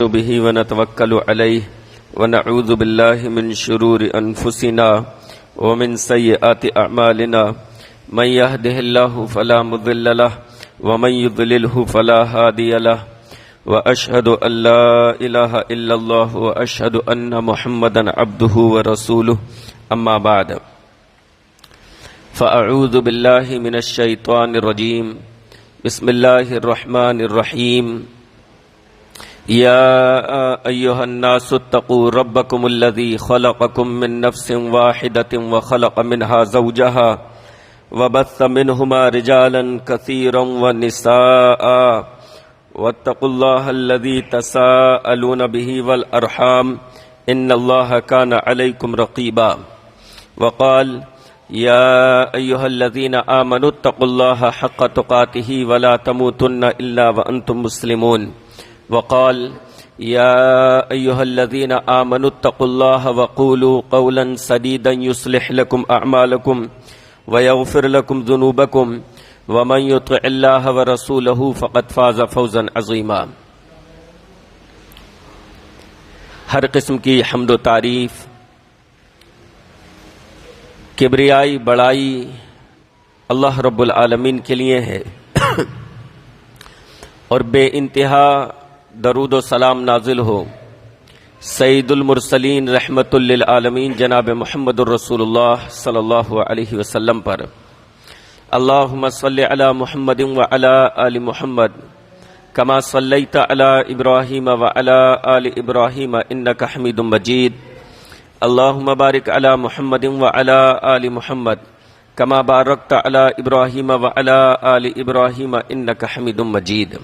به ونتوكل عليه ونعوذ بالله من شرور أنفسنا ومن سيئات أعمالنا من يهده الله فلا مضل له ومن يضلله فلا هادي له وأشهد أن لا إله إلا الله وأشهد أن محمدا عبده ورسوله أما بعد فأعوذ بالله من الشيطان الرجيم بسم الله الرحمن الرحيم يا أيها الناس اتقوا ربكم الذي خلقكم من نفس واحدة وخلق منها زوجها وبث منهما رجالا كثيرا ونساء واتقوا الله الذي تساءلون به والأرحام إن الله كان عليكم رقيبا وقال يا أيها الذين آمنوا اتقوا الله حق تقاته ولا تموتن إلا وأنتم مسلمون وقال يا أيها الذين آمنوا اتقوا الله وقولوا قولا سديدا يصلح لكم أعمالكم ويغفر لكم ذنوبكم ومن يطع الله ورسوله فقد فاز فوزا عظيما۔ ہر قسم کی حمد و تعریف، کبریائی، بڑائی اللہ رب العالمین کے لیے ہے، اور بے انتہا درود و سلام نازل ہو سید المرسلین رحمت للعالمین جناب محمد الرسول اللہ صلی اللہ علیہ وسلم پر۔ اللہم صلی علی محمد وعلی آل محمد کما صلیت علی ابراہیم وعلی آل ابراہیم انک حمید مجید۔ اللہم بارک علی محمد وعلی آل محمد کما بارکت علی ابراہیم وعلی آل ابراہیم انک حمید مجید۔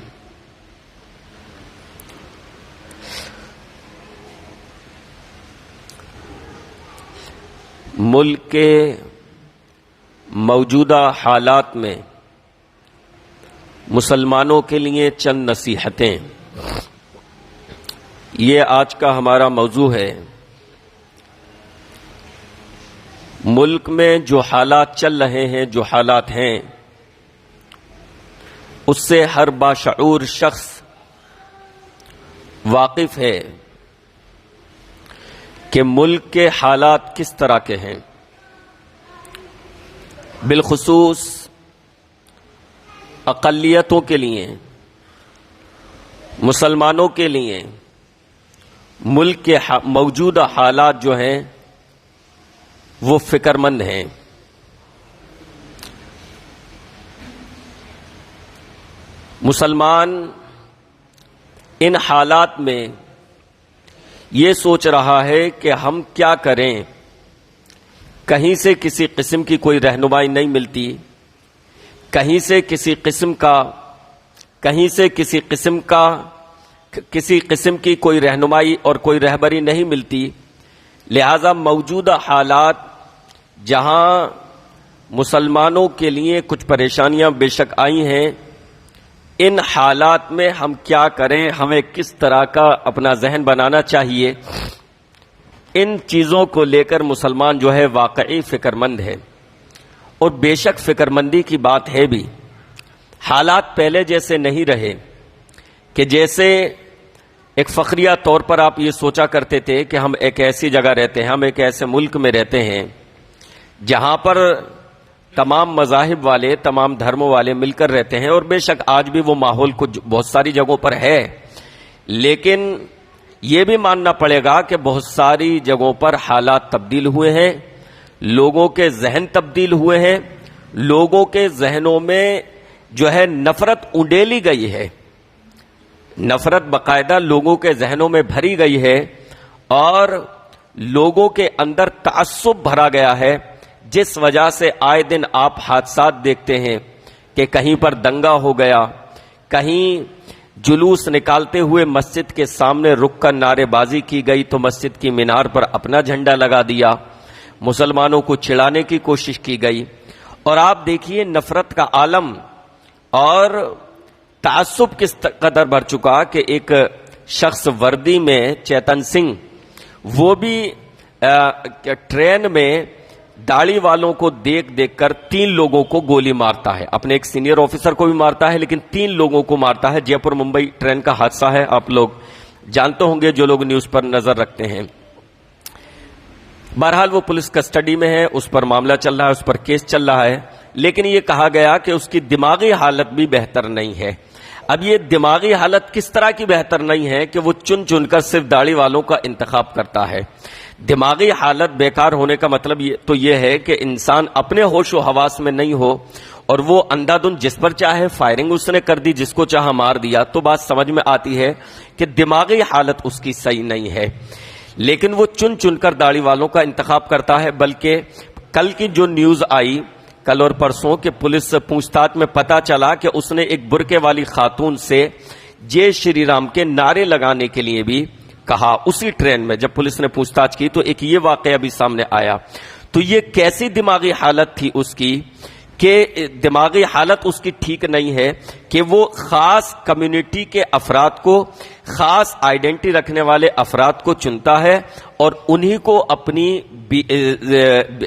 ملک کے موجودہ حالات میں مسلمانوں کے لیے چند نصیحتیں، یہ آج کا ہمارا موضوع ہے۔ ملک میں جو حالات چل رہے ہیں، جو حالات ہیں، اس سے ہر باشعور شخص واقف ہے کہ ملک کے حالات کس طرح کے ہیں۔ بالخصوص اقلیتوں کے لیے، مسلمانوں کے لیے ملک کے موجودہ حالات جو ہیں وہ فکر مند ہیں۔ مسلمان ان حالات میں یہ سوچ رہا ہے کہ ہم کیا کریں، کہیں سے کسی قسم کی کوئی رہنمائی نہیں ملتی، کہیں سے کسی قسم کی کوئی رہنمائی اور کوئی رہبری نہیں ملتی۔ لہذا موجودہ حالات جہاں مسلمانوں کے لیے کچھ پریشانیاں بے شک آئی ہیں، ان حالات میں ہم کیا کریں، ہمیں کس طرح کا اپنا ذہن بنانا چاہیے، ان چیزوں کو لے کر مسلمان جو ہے واقعی فکر مند ہے۔ اور بے شک فکر مندی کی بات ہے بھی۔ حالات پہلے جیسے نہیں رہے کہ جیسے ایک فخریہ طور پر آپ یہ سوچا کرتے تھے کہ ہم ایک ایسی جگہ رہتے ہیں، ہم ایک ایسے ملک میں رہتے ہیں جہاں پر تمام مذاہب والے، تمام دھرموں والے مل کر رہتے ہیں، اور بے شک آج بھی وہ ماحول کچھ بہت ساری جگہوں پر ہے، لیکن یہ بھی ماننا پڑے گا کہ بہت ساری جگہوں پر حالات تبدیل ہوئے ہیں، لوگوں کے ذہن تبدیل ہوئے ہیں، لوگوں کے ذہنوں میں جو ہے نفرت اونڈیلی گئی ہے، نفرت باقاعدہ لوگوں کے ذہنوں میں بھری گئی ہے، اور لوگوں کے اندر تعصب بھرا گیا ہے، جس وجہ سے آئے دن آپ حادثات دیکھتے ہیں کہ کہیں پر دنگا ہو گیا، کہیں جلوس نکالتے ہوئے مسجد کے سامنے رک کر نعرے بازی کی گئی تو مسجد کی مینار پر اپنا جھنڈا لگا دیا، مسلمانوں کو چڑھانے کی کوشش کی گئی۔ اور آپ دیکھیے نفرت کا عالم اور تعصب کس قدر بڑھ چکا کہ ایک شخص وردی میں، چیتن سنگھ، وہ بھی ٹرین میں داڑھی والوں کو دیکھ دیکھ کر 3 لوگوں کو گولی مارتا ہے، اپنے ایک سینئر آفیسر کو بھی مارتا ہے لیکن 3 لوگوں کو مارتا ہے۔ جے پور ممبئی ٹرین کا حادثہ ہے، آپ لوگ جانتے ہوں گے جو لوگ نیوز پر نظر رکھتے ہیں. بہرحال وہ پولیس کسٹڈی میں ہے، اس پر معاملہ چل رہا ہے، اس پر کیس چل رہا ہے، لیکن یہ کہا گیا کہ اس کی دماغی حالت بھی بہتر نہیں ہے. اب یہ دماغی حالت کس طرح کی بہتر نہیں ہے کہ وہ چن چن کر صرف داڑھی والوں کا انتخاب کرتا ہے. دماغی حالت بیکار ہونے کا مطلب تو یہ ہے کہ انسان اپنے ہوش و حواس میں نہیں ہو اور وہ اندھا دھند جس پر چاہے فائرنگ اس نے کر دی، جس کو چاہا مار دیا، تو بات سمجھ میں آتی ہے کہ دماغی حالت اس کی صحیح نہیں ہے. لیکن وہ چن چن کر داڑھی والوں کا انتخاب کرتا ہے. بلکہ کل کی جو نیوز آئی کل اور پرسوں کہ پولیس پوچھ تاچھ میں پتا چلا کہ اس نے ایک برقعے والی خاتون سے جے شری رام کے نعرے لگانے کے لیے بھی کہا اسی ٹرین میں. جب پولیس نے پوچھ تاچھ کی تو ایک یہ واقعہ بھی سامنے آیا. تو یہ کیسی دماغی حالت تھی اس کی کہ دماغی حالت اس کی ٹھیک نہیں ہے کہ وہ خاص کمیونٹی کے افراد کو، خاص آئیڈینٹی رکھنے والے افراد کو چنتا ہے اور انہی کو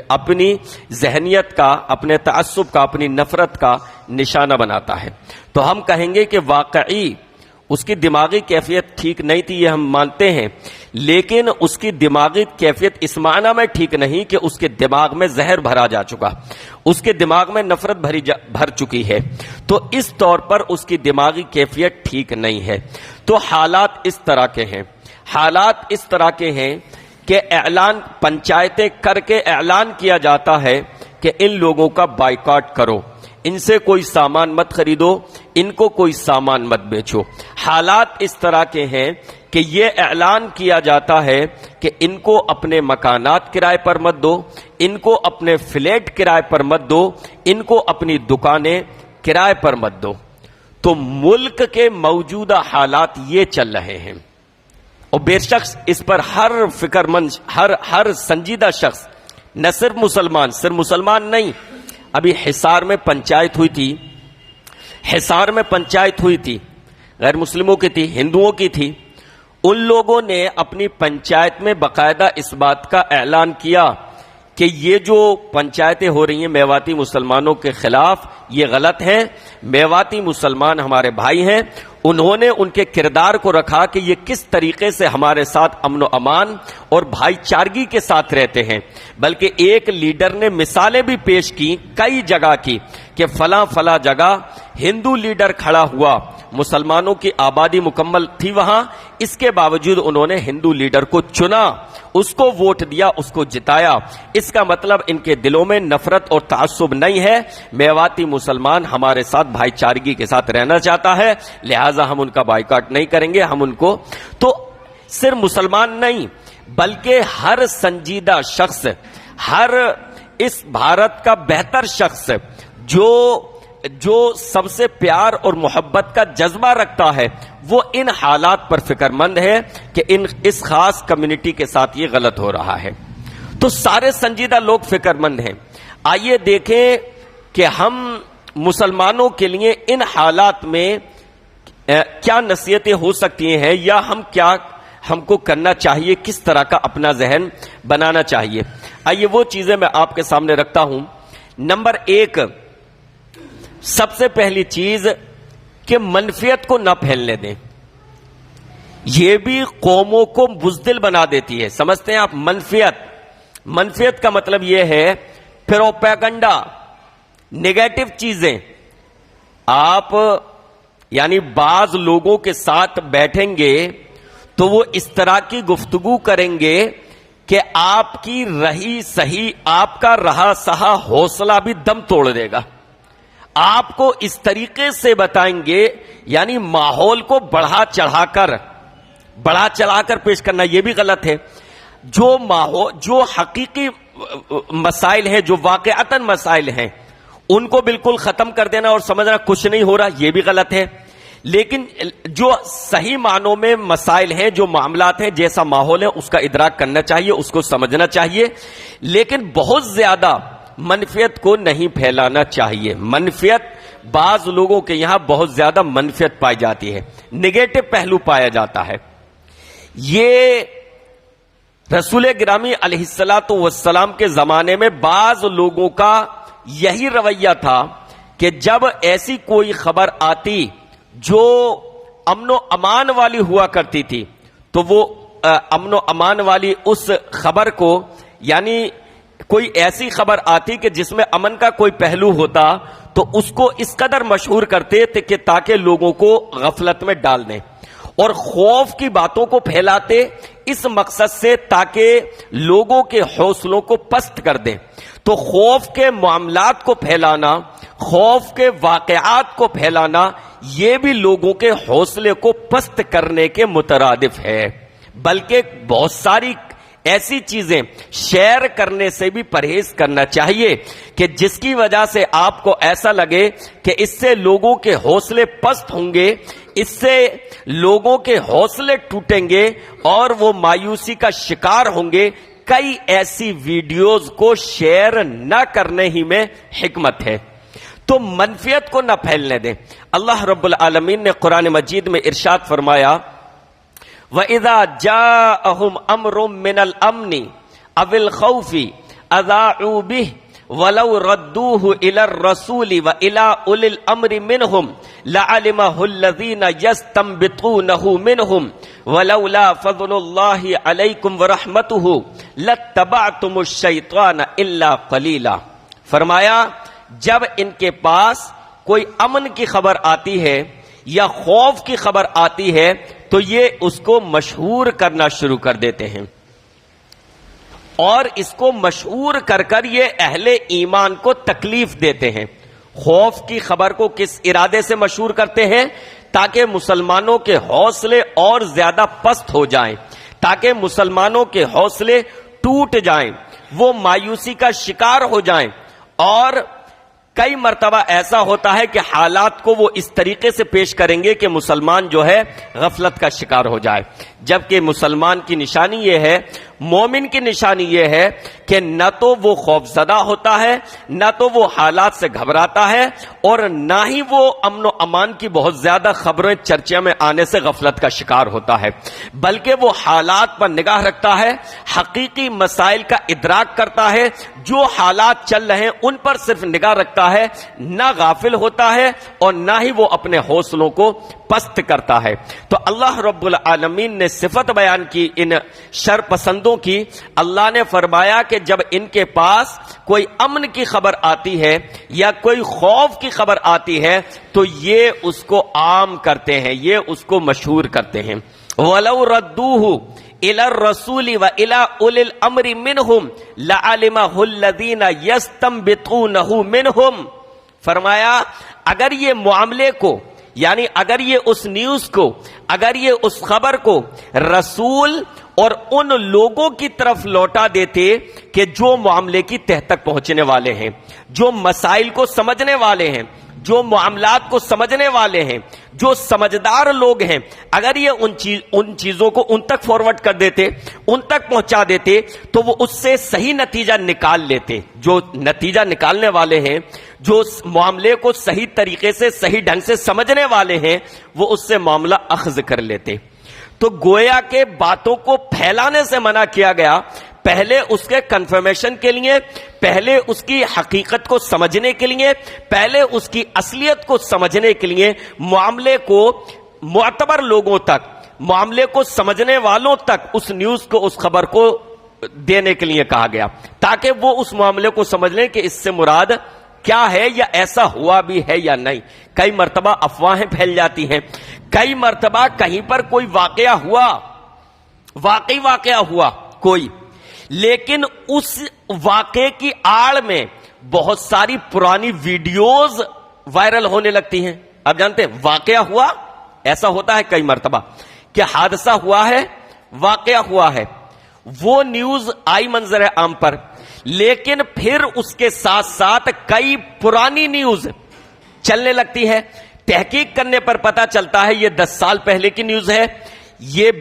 اپنی ذہنیت کا، اپنے تعصب کا، اپنی نفرت کا نشانہ بناتا ہے. تو ہم کہیں گے کہ واقعی اس کی دماغی کیفیت ٹھیک نہیں تھی، یہ ہم مانتے ہیں، لیکن اس کی دماغی کیفیت اس معنی میں ٹھیک نہیں کہ اس کے دماغ میں زہر بھرا جا چکا، اس کے دماغ میں نفرت بھر چکی ہے، تو اس طور پر اس کی دماغی کیفیت ٹھیک نہیں ہے. تو حالات اس طرح کے ہیں، حالات اس طرح کے ہیں کہ اعلان پنچایتیں کر کے اعلان کیا جاتا ہے کہ ان لوگوں کا بائیکاٹ کرو، ان سے کوئی سامان مت خریدو، ان کو کوئی سامان مت بیچو. حالات اس طرح کے ہیں کہ یہ اعلان کیا جاتا ہے کہ ان کو اپنے مکانات کرائے پر مت دو، ان کو اپنے فلیٹ کرائے پر مت دو، ان کو اپنی دکانیں کرائے پر مت دو. تو ملک کے موجودہ حالات یہ چل رہے ہیں اور بے شک اس پر ہر فکر مند، ہر سنجیدہ شخص، نہ صرف مسلمان نہیں. ابھی حصار میں پنچایت ہوئی تھی، غیر مسلموں کی تھی، ہندوؤں کی تھی. ان لوگوں نے اپنی پنچایت میں باقاعدہ اس بات کا اعلان کیا کہ یہ جو پنچایتیں ہو رہی ہیں میواتی مسلمانوں کے خلاف یہ غلط ہیں، میواتی مسلمان ہمارے بھائی ہیں. انہوں نے ان کے کردار کو رکھا کہ یہ کس طریقے سے ہمارے ساتھ امن و امان اور بھائی چارگی کے ساتھ رہتے ہیں. بلکہ ایک لیڈر نے مثالیں بھی پیش کی کئی جگہ کی کہ فلاں جگہ ہندو لیڈر کھڑا ہوا، مسلمانوں کی آبادی مکمل تھی وہاں، اس کے باوجود انہوں نے ہندو لیڈر کو چنا، اس کو ووٹ دیا، اس کو جتایا. اس کا مطلب ان کے دلوں میں نفرت اور تعصب نہیں ہے. میواتی مسلمان ہمارے ساتھ بھائی چارگی کے ساتھ رہنا چاہتا ہے، لہٰذا ہم ان کا بائیکاٹ نہیں کریں گے. ہم ان کو، تو صرف مسلمان نہیں بلکہ ہر سنجیدہ شخص، ہر اس بھارت کا بہتر شخص جو سب سے پیار اور محبت کا جذبہ رکھتا ہے، وہ ان حالات پر فکر مند ہے کہ اس خاص کمیونٹی کے ساتھ یہ غلط ہو رہا ہے. تو سارے سنجیدہ لوگ فکر مند ہیں. آئیے دیکھیں کہ ہم مسلمانوں کے لیے ان حالات میں کیا نصیحتیں ہو سکتی ہیں یا ہم کو کرنا چاہیے، کس طرح کا اپنا ذہن بنانا چاہیے. آئیے وہ چیزیں میں آپ کے سامنے رکھتا ہوں. نمبر 1، سب سے پہلی چیز کہ منفیت کو نہ پھیلنے دیں. یہ بھی قوموں کو بزدل بنا دیتی ہے. سمجھتے ہیں آپ منفیت کا مطلب یہ ہے پروپیگنڈا، نیگیٹو چیزیں. آپ یعنی بعض لوگوں کے ساتھ بیٹھیں گے تو وہ اس طرح کی گفتگو کریں گے کہ آپ کی رہی سہی، آپ کا رہا سہا حوصلہ بھی دم توڑ دے گا. آپ کو اس طریقے سے بتائیں گے، یعنی ماحول کو بڑھا چڑھا کر پیش کرنا یہ بھی غلط ہے. جو حقیقی مسائل ہیں، جو واقعتاً مسائل ہیں، ان کو بالکل ختم کر دینا اور سمجھنا کچھ نہیں ہو رہا یہ بھی غلط ہے. لیکن جو صحیح معنوں میں مسائل ہیں، جو معاملات ہیں، جیسا ماحول ہے اس کا ادراک کرنا چاہیے، اس کو سمجھنا چاہیے. لیکن بہت زیادہ منفیت کو نہیں پھیلانا چاہیے. منفیت، بعض لوگوں کے یہاں بہت زیادہ منفیت پائی جاتی ہے، نیگیٹو پہلو پایا جاتا ہے. یہ رسول گرامی علیہ الصلوۃ والسلام کے زمانے میں بعض لوگوں کا یہی رویہ تھا کہ جب ایسی کوئی خبر آتی جو امن و امان والی ہوا کرتی تھی تو وہ امن و امان والی اس خبر کو، یعنی کوئی ایسی خبر آتی کہ جس میں امن کا کوئی پہلو ہوتا تو اس کو اس قدر مشہور کرتے تھے کہ تاکہ لوگوں کو غفلت میں ڈال دیں، اور خوف کی باتوں کو پھیلاتے اس مقصد سے تاکہ لوگوں کے حوصلوں کو پست کر دیں۔ تو خوف کے معاملات کو پھیلانا، خوف کے واقعات کو پھیلانا، یہ بھی لوگوں کے حوصلے کو پست کرنے کے مترادف ہے۔ بلکہ بہت ساری ایسی چیزیں شیئر کرنے سے بھی پرہیز کرنا چاہیے کہ جس کی وجہ سے آپ کو ایسا لگے کہ اس سے لوگوں کے حوصلے پست ہوں گے، اس سے لوگوں کے حوصلے ٹوٹیں گے اور وہ مایوسی کا شکار ہوں گے۔ کئی ایسی ویڈیوز کو شیئر نہ کرنے ہی میں حکمت ہے، تو منفیت کو نہ پھیلنے دیں۔ اللہ رب العالمین نے قرآن مجید میں ارشاد فرمایا، وَإِذَا جَاءَهُمْ أَمْرٌ مِّنَ الْأَمْنِ أَوِ الْخَوْفِ أَذَاعُوا بِهِ وَلَوْ رَدُّوهُ إِلَى الرَّسُولِ وَإِلَى أُولِي الْأَمْرِ مِنْهُمْ لَعَلِمَهُ الَّذِينَ يَسْتَنبِطُونَهُ مِنْهُمْ وَلَوْلَا فَضْلُ اللَّهِ عَلَيْكُمْ وَرَحْمَتُهُ لَاتَّبَعْتُمُ الشَّيْطَانَ إِلَّا قَلِيلًا۔ فرمایا جب ان کے پاس کوئی امن کی خبر آتی ہے یا خوف کی خبر آتی ہے تو یہ اس کو مشہور کرنا شروع کر دیتے ہیں، اور اس کو مشہور کر کر یہ اہل ایمان کو تکلیف دیتے ہیں۔ خوف کی خبر کو کس ارادے سے مشہور کرتے ہیں؟ تاکہ مسلمانوں کے حوصلے اور زیادہ پست ہو جائیں، تاکہ مسلمانوں کے حوصلے ٹوٹ جائیں، وہ مایوسی کا شکار ہو جائیں۔ اور کئی مرتبہ ایسا ہوتا ہے کہ حالات کو وہ اس طریقے سے پیش کریں گے کہ مسلمان جو ہے غفلت کا شکار ہو جائے، جبکہ مسلمان کی نشانی یہ ہے، مومن کی نشانی یہ ہے کہ نہ تو وہ خوف زدہ ہوتا ہے، نہ تو وہ حالات سے گھبراتا ہے، اور نہ ہی وہ امن و امان کی بہت زیادہ خبریں چرچے میں آنے سے غفلت کا شکار ہوتا ہے، بلکہ وہ حالات پر نگاہ رکھتا ہے، حقیقی مسائل کا ادراک کرتا ہے، جو حالات چل رہے ہیں ان پر صرف نگاہ رکھتا ہے، نہ غافل ہوتا ہے اور نہ ہی وہ اپنے حوصلوں کو پست کرتا ہے۔ تو اللہ رب العالمین نے صفت بیان کی ان شر پسندوں کی۔ اللہ نے فرمایا کہ جب ان کے پاس کوئی امن کی خبر آتی ہے یا کوئی خوف کی خبر آتی ہے تو یہ اس کو عام کرتے ہیں، یہ اس کو مشہور کرتے ہیں۔ وَلَوْ رَدُّوهُ إِلَى الرَّسُولِ وَإِلَى أُولِي الْأَمْرِ مِنْهُمْ لَعَلِمَهُ الَّذِينَ يَسْتَنبِطُونَهُ مِنْهُمْ۔ فرمایا اگر یہ معاملے کو، یعنی اگر یہ اس نیوز کو، اگر یہ اس خبر کو رسول اور ان لوگوں کی طرف لوٹا دیتے کہ جو معاملے کی تہ تک پہنچنے والے ہیں، جو مسائل کو سمجھنے والے ہیں، جو معاملات کو سمجھنے والے ہیں، جو سمجھدار لوگ ہیں، اگر یہ ان چیزوں کو ان تک فارورڈ کر دیتے، ان تک پہنچا دیتے تو وہ اس سے صحیح نتیجہ نکال لیتے۔ جو نتیجہ نکالنے والے ہیں، جو معاملے کو صحیح طریقے سے، صحیح ڈھنگ سے سمجھنے والے ہیں، وہ اس سے معاملہ اخذ کر لیتے۔ تو گویا کہ باتوں کو پھیلانے سے منع کیا گیا، پہلے اس کے کنفرمیشن کے لیے، پہلے اس کی حقیقت کو سمجھنے کے لیے، پہلے اس کی اصلیت کو سمجھنے کے لیے معاملے کو معتبر لوگوں تک، معاملے کو سمجھنے والوں تک اس نیوز کو، اس خبر کو دینے کے لیے کہا گیا، تاکہ وہ اس معاملے کو سمجھ لیں کہ اس سے مراد کیا ہے یا ایسا ہوا بھی ہے یا نہیں۔ کئی مرتبہ افواہیں پھیل جاتی ہیں، کئی مرتبہ کہیں پر کوئی واقعہ ہوا، واقعی واقعہ ہوا کوئی، لیکن اس واقعے کی آڑ میں بہت ساری پرانی ویڈیوز وائرل ہونے لگتی ہیں۔ آپ جانتے ہیں واقعہ ہوا، ایسا ہوتا ہے کئی مرتبہ کہ حادثہ ہوا ہے، واقعہ ہوا ہے، وہ نیوز آئی منظر عام پر، لیکن پھر اس کے ساتھ ساتھ کئی پرانی نیوز چلنے لگتی ہے۔ تحقیق کرنے پر پتا چلتا ہے یہ 10 سال پہلے کی نیوز ہے، یہ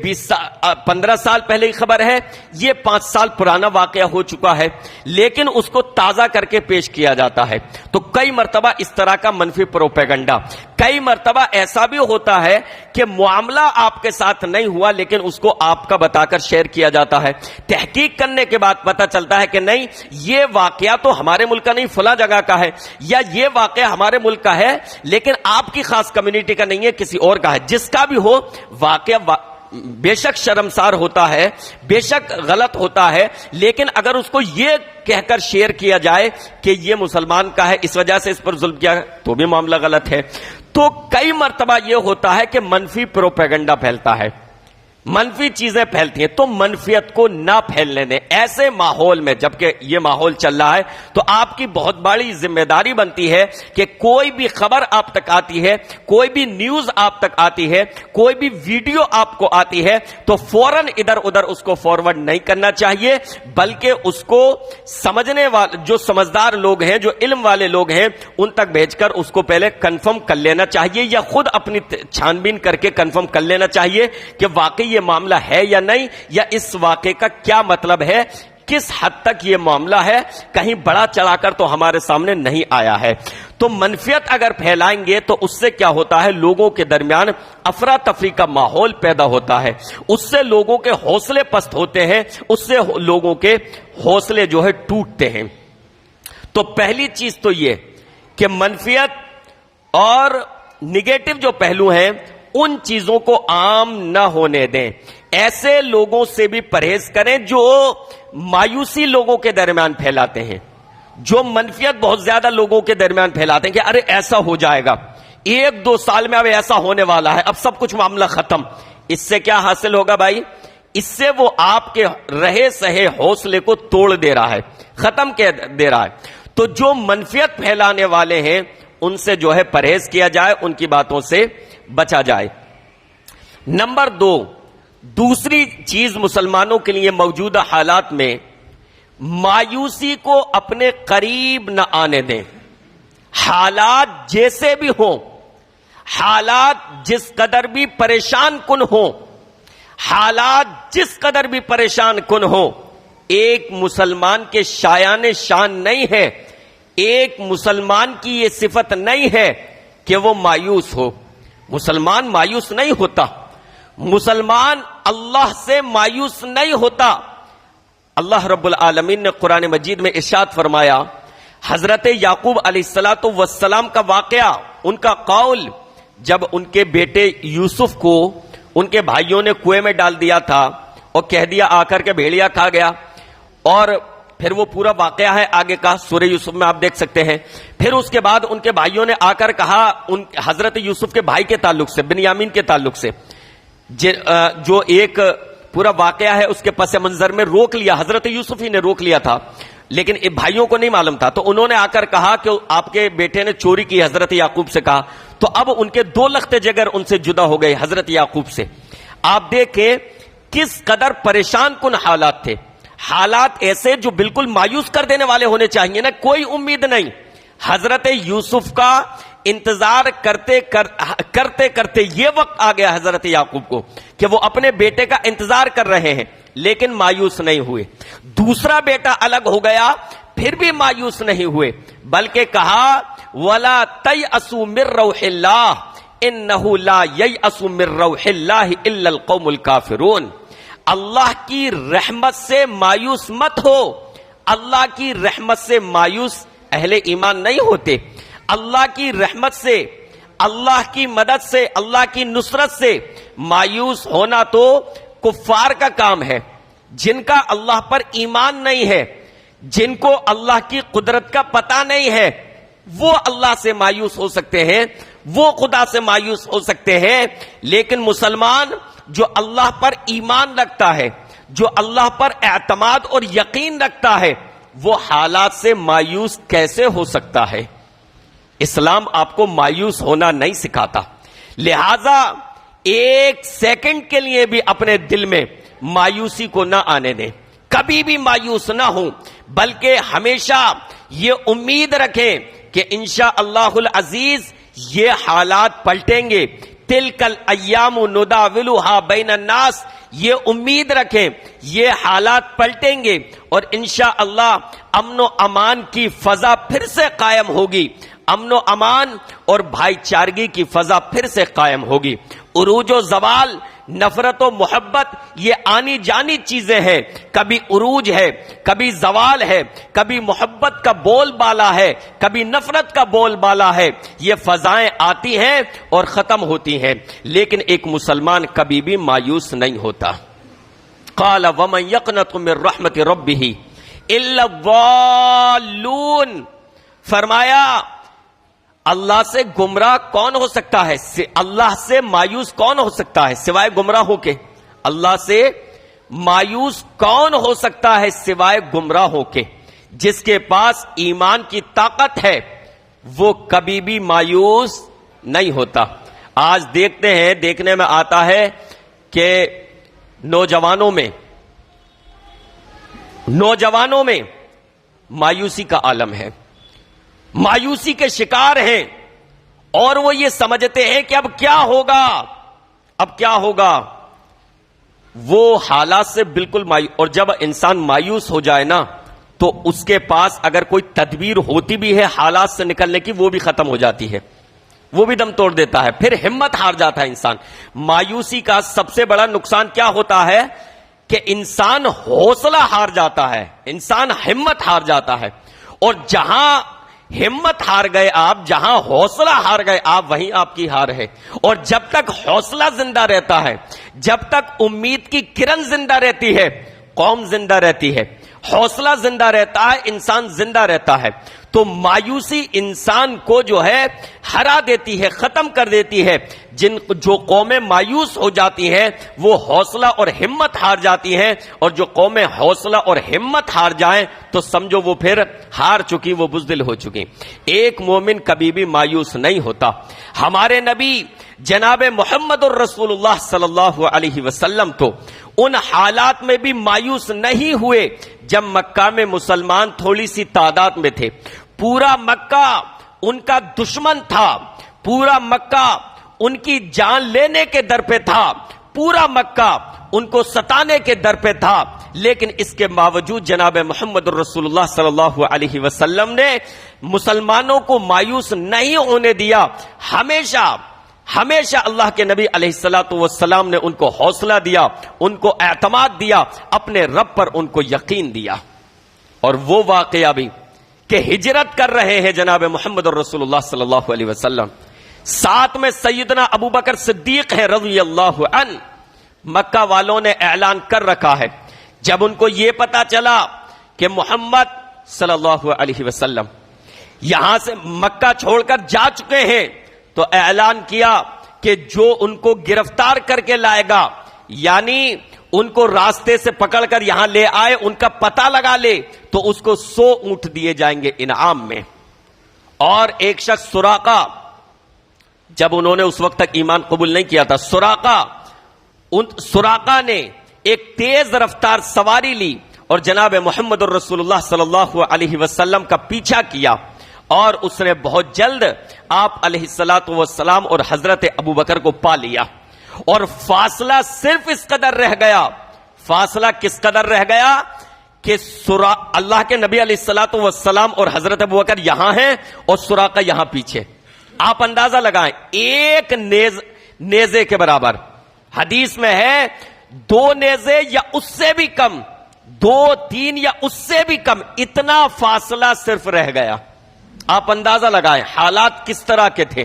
15 سال پہلے کی خبر ہے، یہ 5 سال پرانا واقعہ ہو چکا ہے، لیکن اس کو تازہ کر کے پیش کیا جاتا ہے۔ تو کئی مرتبہ اس طرح کا منفی پروپیگنڈا، کئی مرتبہ ایسا بھی ہوتا ہے کہ معاملہ آپ کے ساتھ نہیں ہوا لیکن اس کو آپ کا بتا کر شیئر کیا جاتا ہے۔ تحقیق کرنے کے بعد پتا چلتا ہے کہ نہیں، یہ واقعہ تو ہمارے ملک کا نہیں، فلاں جگہ کا ہے، یا یہ واقعہ ہمارے ملک کا ہے لیکن آپ کی خاص کمیونٹی کا نہیں ہے، کسی اور کا ہے۔ جس کا بھی ہو، واقعہ بے شک شرمسار ہوتا ہے، بے شک غلط ہوتا ہے، لیکن اگر اس کو یہ کہہ کر شیئر کیا جائے کہ یہ مسلمان کا ہے، اس وجہ سے اس پر ظلم کیا، تو بھی معاملہ غلط ہے۔ تو کئی مرتبہ یہ ہوتا ہے کہ منفی پروپیگنڈا پھیلتا ہے، منفی چیزیں پھیلتی ہیں، تو منفیت کو نہ پھیلنے دیں۔ ایسے ماحول میں جبکہ یہ ماحول چل رہا ہے تو آپ کی بہت بڑی ذمہ داری بنتی ہے کہ کوئی بھی خبر آپ تک آتی ہے، کوئی بھی نیوز آپ تک آتی ہے، کوئی بھی ویڈیو آپ کو آتی ہے تو فوراً ادھر ادھر اس کو فارورڈ نہیں کرنا چاہیے، بلکہ اس کو سمجھنے والے جو سمجھدار لوگ ہیں، جو علم والے لوگ ہیں، ان تک بھیج کر اس کو پہلے کنفرم کر لینا چاہیے، یا خود اپنی چھان بین کر کے کنفرم کر لینا چاہیے کہ واقعی یہ معاملہ ہے یا نہیں، یا اس واقعے کا کیا مطلب ہے، کس حد تک یہ معاملہ ہے، کہیں بڑا چڑھا کر تو ہمارے سامنے نہیں آیا ہے۔ تو منفیت اگر پھیلائیں گے تو اس سے کیا ہوتا ہے، لوگوں کے درمیان افراتفری کا ماحول پیدا ہوتا ہے، اس سے لوگوں کے حوصلے پست ہوتے ہیں، اس سے لوگوں کے حوصلے جو ہے ٹوٹتے ہیں۔ تو پہلی چیز تو یہ کہ منفیت اور نگیٹو جو پہلو ہیں ان چیزوں کو عام نہ ہونے دیں۔ ایسے لوگوں سے بھی پرہیز کریں جو مایوسی لوگوں کے درمیان پھیلاتے ہیں، جو منفیت بہت زیادہ لوگوں کے درمیان پھیلاتے ہیں کہ ارے ایسا ہو جائے گا، 1-2 سال میں اب ایسا ہونے والا ہے، اب سب کچھ معاملہ ختم۔ اس سے کیا حاصل ہوگا بھائی؟ اس سے وہ آپ کے رہے سہے حوصلے کو توڑ دے رہا ہے، ختم کر دے رہا ہے۔ تو جو منفیت پھیلانے والے ہیں ان سے جو ہے پرہیز کیا جائے، ان کی باتوں سے بچا جائے۔ نمبر 2، دوسری چیز مسلمانوں کے لیے موجودہ حالات میں مایوسی کو اپنے قریب نہ آنے دیں۔ حالات جیسے بھی ہوں، حالات جس قدر بھی پریشان کن ہوں، حالات جس قدر بھی پریشان کن ہوں، ایک مسلمان کے شایان شان نہیں ہے، ایک مسلمان کی یہ صفت نہیں ہے کہ وہ مایوس ہو۔ مسلمان مایوس نہیں ہوتا، مسلمان اللہ سے مایوس نہیں ہوتا۔ اللہ رب العالمین نے قرآن مجید میں ارشاد فرمایا، حضرت یعقوب علیہ السلام کا واقعہ، ان کا قول، جب ان کے بیٹے یوسف کو ان کے بھائیوں نے کنویں میں ڈال دیا تھا اور کہہ دیا آ کر کے بھیڑیا کھا گیا، اور پھر وہ پورا واقعہ ہے آگے کا، سورہ یوسف میں آپ دیکھ سکتے ہیں۔ پھر اس کے بعد ان کے بھائیوں نے آ کر کہا، ان حضرت یوسف کے بھائی کے تعلق سے، بنیامین کے تعلق سے، جو ایک پورا واقعہ ہے اس کے پس منظر میں روک لیا، حضرت یوسف ہی نے روک لیا تھا، لیکن بھائیوں کو نہیں معلوم تھا، تو انہوں نے آ کر کہا کہ آپ کے بیٹے نے چوری کی، حضرت یعقوب سے کہا، تو اب ان کے 2 لختے جگر ان سے جدا ہو گئے حضرت یعقوب سے۔ آپ دیکھیں کس قدر پریشان کن حالات تھے، حالات ایسے جو بالکل مایوس کر دینے والے ہونے چاہیے نا، کوئی امید نہیں۔ حضرت یوسف کا انتظار کرتے کرتے یہ وقت آ گیا حضرت یعقوب کو کہ وہ اپنے بیٹے کا انتظار کر رہے ہیں، لیکن مایوس نہیں ہوئے۔ دوسرا بیٹا الگ ہو گیا، پھر بھی مایوس نہیں ہوئے، بلکہ کہا وَلَا تَيْأَسُوا مِن رَّوْحِ اللَّهِ إِنَّهُ لَا يَيْأَسُ مِن رَّوْحِ اللَّهِ إِلَّا الْقَوْمُ الْكَافِرُونَ۔ اللہ کی رحمت سے مایوس مت ہو، اللہ کی رحمت سے مایوس اہل ایمان نہیں ہوتے۔ اللہ کی رحمت سے، اللہ کی مدد سے، اللہ کی نصرت سے مایوس ہونا تو کفار کا کام ہے، جن کا اللہ پر ایمان نہیں ہے، جن کو اللہ کی قدرت کا پتہ نہیں ہے، وہ اللہ سے مایوس ہو سکتے ہیں، وہ خدا سے مایوس ہو سکتے ہیں۔ لیکن مسلمان جو اللہ پر ایمان رکھتا ہے، جو اللہ پر اعتماد اور یقین رکھتا ہے، وہ حالات سے مایوس کیسے ہو سکتا ہے؟ اسلام آپ کو مایوس ہونا نہیں سکھاتا، لہذا 1 سیکنڈ کے لیے بھی اپنے دل میں مایوسی کو نہ آنے دیں، کبھی بھی مایوس نہ ہوں، بلکہ ہمیشہ یہ امید رکھیں کہ انشاءاللہ العزیز یہ حالات پلٹیں گے۔ تلک الایام نداولها بین الناس، یہ امید رکھیں یہ حالات پلٹیں گے اور انشاءاللہ امن و امان کی فضا پھر سے قائم ہوگی، امن و امان اور بھائی چارگی کی فضا پھر سے قائم ہوگی۔ عروج و زوال نفرت و محبت یہ آنی جانی چیزیں ہیں، کبھی عروج ہے، کبھی زوال ہے، کبھی محبت کا بول بالا ہے، کبھی نفرت کا بول بالا ہے، یہ فضائیں آتی ہیں اور ختم ہوتی ہیں، لیکن ایک مسلمان کبھی بھی مایوس نہیں ہوتا۔ قال ومن يقنط من رحمت ربه الا الضالون، فرمایا اللہ سے گمراہ کون ہو سکتا ہے، اللہ سے مایوس کون ہو سکتا ہے سوائے گمراہ ہو کے، اللہ سے مایوس کون ہو سکتا ہے سوائے گمراہ ہو کے، جس کے پاس ایمان کی طاقت ہے وہ کبھی بھی مایوس نہیں ہوتا۔ آج دیکھتے ہیں، دیکھنے میں آتا ہے کہ نوجوانوں میں مایوسی کا عالم ہے، مایوسی کے شکار ہیں، اور وہ یہ سمجھتے ہیں کہ اب کیا ہوگا، وہ حالات سے بالکل اور جب انسان مایوس ہو جائے نا تو اس کے پاس اگر کوئی تدبیر ہوتی بھی ہے حالات سے نکلنے کی وہ بھی ختم ہو جاتی ہے، وہ بھی دم توڑ دیتا ہے، پھر ہمت ہار جاتا ہے انسان۔ مایوسی کا سب سے بڑا نقصان کیا ہوتا ہے کہ انسان حوصلہ ہار جاتا ہے، انسان ہمت ہار جاتا ہے، اور جہاں ہمت ہار گئے آپ، جہاں حوصلہ ہار گئے آپ، وہیں آپ کی ہار ہے۔ اور جب تک حوصلہ زندہ رہتا ہے، جب تک امید کی کرن زندہ رہتی ہے، قوم زندہ رہتی ہے، حوصلہ زندہ رہتا ہے، انسان زندہ رہتا ہے۔ تو مایوسی انسان کو جو ہے ہرا دیتی ہے، ختم کر دیتی ہے۔ جو قومیں مایوس ہو جاتی ہیں وہ حوصلہ اور ہمت ہار جاتی ہیں، اور جو قومیں حوصلہ اور ہمت ہار جائیں تو سمجھو وہ پھر ہار چکی، وہ بزدل ہو چکی۔ ایک مومن کبھی بھی مایوس نہیں ہوتا۔ ہمارے نبی جناب محمد الرسول اللہ صلی اللہ علیہ وسلم تو ان حالات میں بھی مایوس نہیں ہوئے جب مکہ میں مسلمان تھوڑی سی تعداد میں تھے۔ پورا مکہ ان کا دشمن تھا، پورا مکہ ان کی جان لینے کے در پہ تھا، پورا مکہ ان کو ستانے کے در پہ تھا، لیکن اس کے باوجود جناب محمد الرسول اللہ صلی اللہ علیہ وسلم نے مسلمانوں کو مایوس نہیں ہونے دیا۔ ہمیشہ اللہ کے نبی علیہ الصلوۃ والسلام نے ان کو حوصلہ دیا، ان کو اعتماد دیا، اپنے رب پر ان کو یقین دیا۔ اور وہ واقعہ بھی کہ ہجرت کر رہے ہیں جناب محمد الرسول اللہ صلی اللہ علیہ وسلم، ساتھ میں سیدنا ابو بکر صدیق ہے رضی اللہ عنہ۔ مکہ والوں نے اعلان کر رکھا ہے، جب ان کو یہ پتا چلا کہ محمد صلی اللہ علیہ وسلم یہاں سے مکہ چھوڑ کر جا چکے ہیں، تو اعلان کیا کہ جو ان کو گرفتار کر کے لائے گا، یعنی ان کو راستے سے پکڑ کر یہاں لے آئے، ان کا پتہ لگا لے، تو اس کو 100 اونٹ دیے جائیں گے انعام میں۔ اور ایک شخص سراقہ، جب انہوں نے اس وقت تک ایمان قبول نہیں کیا تھا، سراقہ نے ایک تیز رفتار سواری لی اور جناب محمد الرسول اللہ صلی اللہ علیہ وسلم کا پیچھا کیا، اور اس نے بہت جلد آپ علیہ الصلوۃ والسلام اور حضرت ابو بکر کو پا لیا، اور فاصلہ صرف اس قدر رہ گیا، فاصلہ کس قدر رہ گیا کہ اللہ کے نبی علیہ الصلوۃ والسلام اور حضرت ابو بکر یہاں ہیں اور سراقہ یہاں پیچھے۔ آپ اندازہ لگائیں، ایک نیزے کے برابر، حدیث میں ہے 2 نیزے یا اس سے بھی کم، 2-3 یا اس سے بھی کم، اتنا فاصلہ صرف رہ گیا۔ آپ اندازہ لگائیں حالات کس طرح کے تھے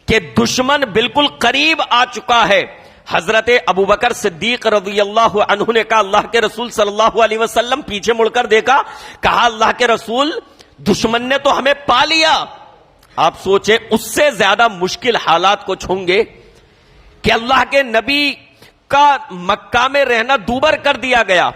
کہ دشمن بالکل قریب آ چکا ہے۔ حضرت ابو بکر صدیق رضی اللہ عنہ نے کہا اللہ کے رسول صلی اللہ علیہ وسلم، پیچھے مڑ کر دیکھا، کہا اللہ کے رسول دشمن نے تو ہمیں پا لیا۔ آپ سوچیں اس سے زیادہ مشکل حالات کو چھوں گے کہ اللہ کے نبی کا مکہ میں رہنا دوبر کر دیا گیا،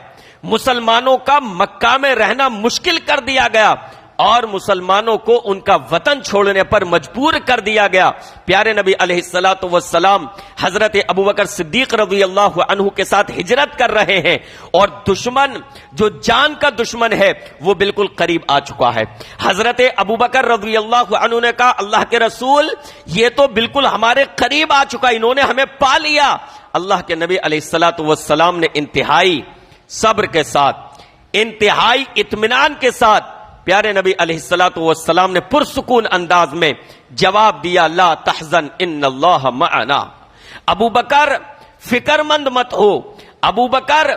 مسلمانوں کا مکہ میں رہنا مشکل کر دیا گیا، اور مسلمانوں کو ان کا وطن چھوڑنے پر مجبور کر دیا گیا۔ پیارے نبی علیہ الصلوۃ والسلام حضرت ابوبکر صدیق رضی اللہ عنہ کے ساتھ ہجرت کر رہے ہیں، اور دشمن جو جان کا دشمن ہے وہ بالکل قریب آ چکا ہے۔ حضرت ابوبکر رضی اللہ عنہ نے کہا اللہ کے رسول یہ تو بالکل ہمارے قریب آ چکا، انہوں نے ہمیں پا لیا۔ اللہ کے نبی علیہ الصلوۃ والسلام نے انتہائی صبر کے ساتھ، انتہائی اطمینان کے ساتھ پیارے نبی علیہ الصلوۃ والسلام نے پرسکون انداز میں جواب دیا لا تحزن ان اللہ معنا۔ ابو بکر فکر مند مت ہو، ابو بکر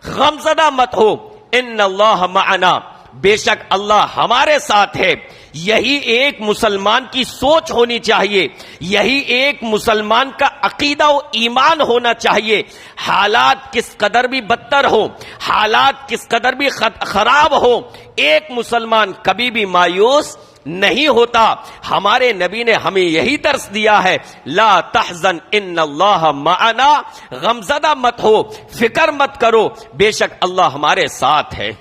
غمزدہ مت ہو، ان اللہ معنا، بے شک اللہ ہمارے ساتھ ہے۔ یہی ایک مسلمان کی سوچ ہونی چاہیے، یہی ایک مسلمان کا عقیدہ و ایمان ہونا چاہیے۔ حالات کس قدر بھی بدتر ہو، حالات کس قدر بھی خراب ہو، ایک مسلمان کبھی بھی مایوس نہیں ہوتا۔ ہمارے نبی نے ہمیں یہی درس دیا ہے، لا تحزن ان اللہ معنا، غمزدہ مت ہو، فکر مت کرو، بے شک اللہ ہمارے ساتھ ہے۔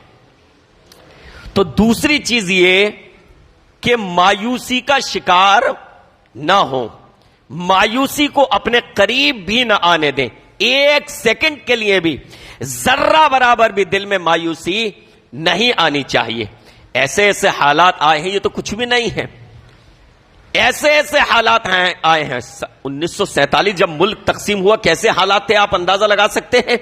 تو دوسری چیز یہ کہ مایوسی کا شکار نہ ہو، مایوسی کو اپنے قریب بھی نہ آنے دیں، ایک سیکنڈ کے لیے بھی، ذرہ برابر بھی دل میں مایوسی نہیں آنی چاہیے۔ ایسے ایسے حالات آئے ہیں، یہ تو کچھ بھی نہیں ہے، ایسے ایسے حالات آئے ہیں۔ 1947 جب ملک تقسیم ہوا کیسے حالات تھے آپ اندازہ لگا سکتے ہیں؟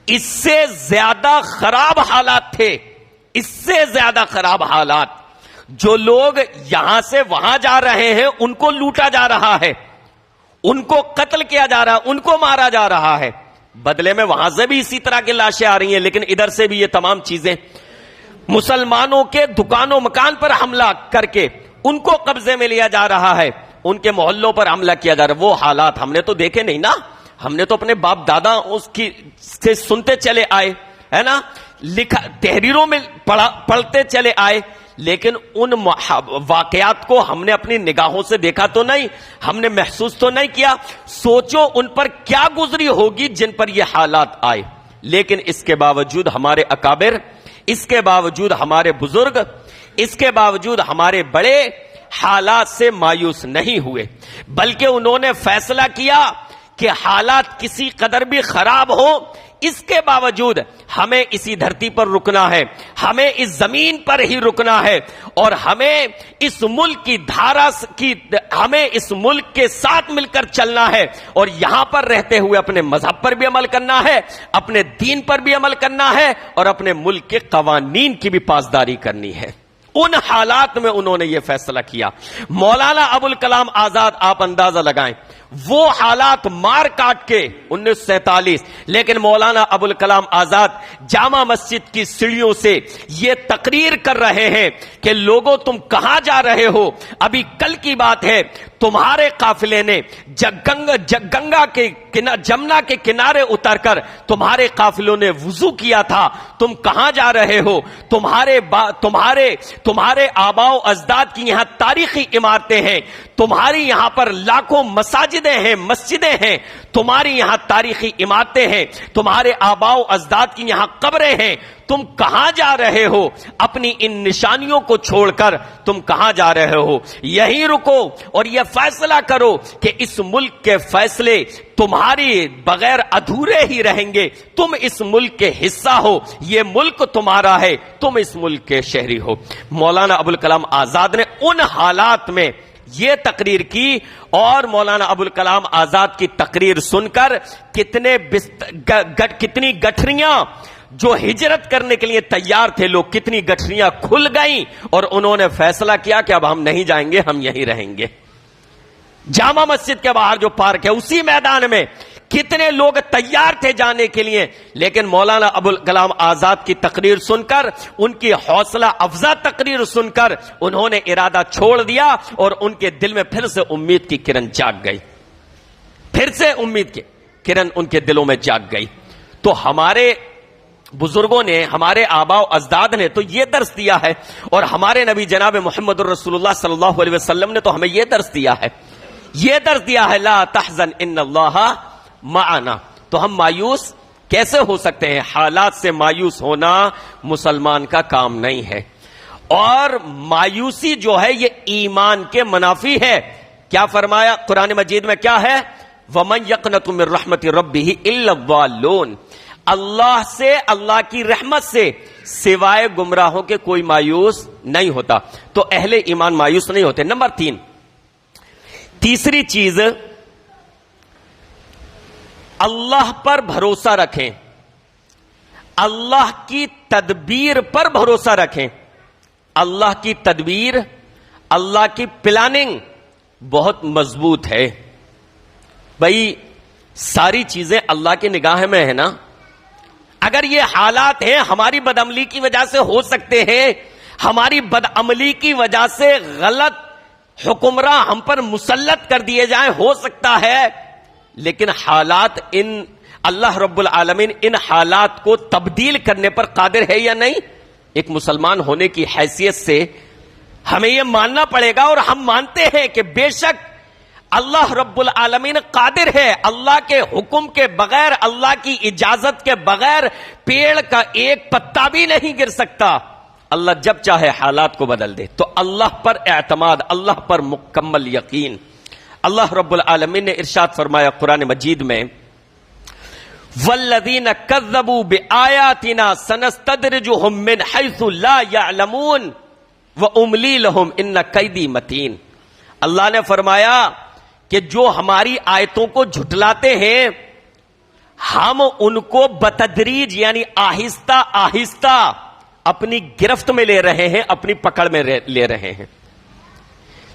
اس سے زیادہ خراب حالات تھے، اس سے زیادہ خراب حالات۔ جو لوگ یہاں سے وہاں جا رہے ہیں ان کو لوٹا جا رہا ہے، ان کو قتل کیا جا رہا ہے، ان کو مارا جا رہا ہے، بدلے میں وہاں سے بھی اسی طرح کی لاشیں آ رہی ہیں، لیکن ادھر سے بھی یہ تمام چیزیں، مسلمانوں کے دکانوں مکان پر حملہ کر کے ان کو قبضے میں لیا جا رہا ہے، ان کے محلوں پر حملہ کیا جا رہا ہے۔ وہ حالات ہم نے تو دیکھے نہیں نا، ہم نے تو اپنے باپ دادا اس کی سے سنتے چلے آئے، ہے نا، لکھا تحریروں میں پڑھتے چلے آئے، لیکن ان واقعات کو ہم نے اپنی نگاہوں سے دیکھا تو نہیں، ہم نے محسوس تو نہیں کیا۔ سوچو ان پر کیا گزری ہوگی جن پر یہ حالات آئے، لیکن اس کے باوجود ہمارے اکابر، اس کے باوجود ہمارے بزرگ، اس کے باوجود ہمارے بڑے حالات سے مایوس نہیں ہوئے، بلکہ انہوں نے فیصلہ کیا کہ حالات کسی قدر بھی خراب ہو، اس کے باوجود ہمیں اسی دھرتی پر رکنا ہے، ہمیں اس زمین پر ہی رکنا ہے، اور ہمیں اس ملک کی دھارا کی، ہمیں اس ملک کے ساتھ مل کر چلنا ہے، اور یہاں پر رہتے ہوئے اپنے مذہب پر بھی عمل کرنا ہے، اپنے دین پر بھی عمل کرنا ہے، اور اپنے ملک کے قوانین کی بھی پاسداری کرنی ہے۔ ان حالات میں انہوں نے یہ فیصلہ کیا۔ مولانا ابوالکلام آزاد، آپ اندازہ لگائیں، وہ حالات مار کاٹ کے 1947، لیکن مولانا ابوالکلام آزاد جامع مسجد کی سیڑھیوں سے یہ تقریر کر رہے ہیں کہ لوگوں تم کہاں جا رہے ہو؟ ابھی کل کی بات ہے، تمہارے قافلے نے گنگا کے جمنا کے کنارے اتر کر تمہارے قافلوں نے وضو کیا تھا، تم کہاں جا رہے ہو؟ تمہارے آباء و اجداد کی یہاں تاریخی عمارتیں ہیں، تمہاری یہاں پر لاکھوں مساجدیں ہیں، مسجدیں ہیں، تمہاری یہاں تاریخی عمارتیں ہیں، تمہارے آباء و اجداد کی یہاں قبریں ہیں، تم کہاں جا رہے ہو؟ اپنی ان نشانیوں کو چھوڑ کر تم کہاں جا رہے ہو؟ یہیں رکو اور یہ فیصلہ کرو کہ اس ملک کے فیصلے تمہاری بغیر ادھورے ہی رہیں گے، تم اس ملک کے حصہ ہو، یہ ملک تمہارا ہے، تم اس ملک کے شہری ہو۔ مولانا ابوالکلام آزاد نے ان حالات میں یہ تقریر کی، اور مولانا ابوالکلام آزاد کی تقریر سن کر کتنی گٹھریاں جو ہجرت کرنے کے لیے تیار تھے لوگ، کتنی گٹھریاں کھل گئیں، اور انہوں نے فیصلہ کیا کہ اب ہم نہیں جائیں گے، ہم یہیں رہیں گے۔ جامع مسجد کے باہر جو پارک ہے اسی میدان میں کتنے لوگ تیار تھے جانے کے لیے، لیکن مولانا ابوالکلام آزاد کی تقریر سن کر، ان کی حوصلہ افزا تقریر سن کر انہوں نے ارادہ چھوڑ دیا، اور ان کے دل میں پھر سے امید کی کرن جاگ گئی، پھر سے امید کی کرن ان کے دلوں میں جاگ گئی۔ تو ہمارے بزرگوں نے، ہمارے آباء و اجداد نے تو یہ درس دیا ہے، اور ہمارے نبی جناب محمد الرسول اللہ صلی اللہ علیہ وسلم نے تو ہمیں یہ درس دیا ہے، یہ درس دیا ہے، لا تحزن ان اللہ معنا۔ تو ہم مایوس کیسے ہو سکتے ہیں؟ حالات سے مایوس ہونا مسلمان کا کام نہیں ہے، اور مایوسی جو ہے یہ ایمان کے منافی ہے۔ کیا فرمایا قرآن مجید میں؟ کیا ہے؟ وَمَن يَقْنَطُ مِن رَحْمَةِ رَبِّهِ إِلَّا الضَّالُّونَ، اللہ سے، اللہ کی رحمت سے سوائے گمراہوں کے کوئی مایوس نہیں ہوتا۔ تو اہل ایمان مایوس نہیں ہوتے۔ نمبر 3، تیسری چیز، اللہ پر بھروسہ رکھیں، اللہ کی تدبیر پر بھروسہ رکھیں۔ اللہ کی تدبیر، اللہ کی پلاننگ بہت مضبوط ہے۔ بھائی ساری چیزیں اللہ کی نگاہ میں ہے نا. اگر یہ حالات ہیں ہماری بدعملی کی وجہ سے ہو سکتے ہیں, ہماری بدعملی کی وجہ سے غلط حکمراں ہم پر مسلط کر دیے جائیں, ہو سکتا ہے, لیکن حالات اللہ رب العالمین ان حالات کو تبدیل کرنے پر قادر ہے یا نہیں؟ ایک مسلمان ہونے کی حیثیت سے ہمیں یہ ماننا پڑے گا, اور ہم مانتے ہیں کہ بے شک اللہ رب العالمین قادر ہے. اللہ کے حکم کے بغیر, اللہ کی اجازت کے بغیر پیڑ کا ایک پتا بھی نہیں گر سکتا. اللہ جب چاہے حالات کو بدل دے. تو اللہ پر اعتماد, اللہ پر مکمل یقین. اللہ رب العالمین نے ارشاد فرمایا قرآن مجید میں, وَالَّذِينَ كَذَّبُوا بِآيَاتِنَا سَنَسْتَدْرِجُهُم مِّنْ حَيْثُ لَا يَعْلَمُونَ وَأُمْلِي لَهُمْ إِنَّ كَيْدِي مَتِينٌ. اللہ نے فرمایا کہ جو ہماری آیتوں کو جھٹلاتے ہیں ہم ان کو بتدریج یعنی آہستہ آہستہ اپنی گرفت میں لے رہے ہیں, اپنی پکڑ میں لے رہے ہیں.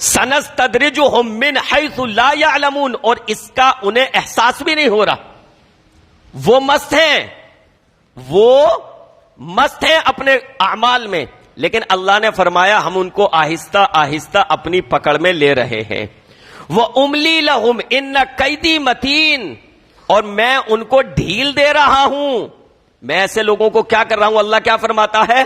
سنستدرجہم من حیث لا یعلمون, اور اس کا انہیں احساس بھی نہیں ہو رہا. وہ مست ہیں اپنے اعمال میں, لیکن اللہ نے فرمایا ہم ان کو آہستہ آہستہ اپنی پکڑ میں لے رہے ہیں. وَأُمْلِي لَهُمْ إِنَّ كَيْدِي مَتِينٌ, اور میں ان کو ڈھیل دے رہا ہوں. میں ایسے لوگوں کو کیا کر رہا ہوں؟ اللہ کیا فرماتا ہے,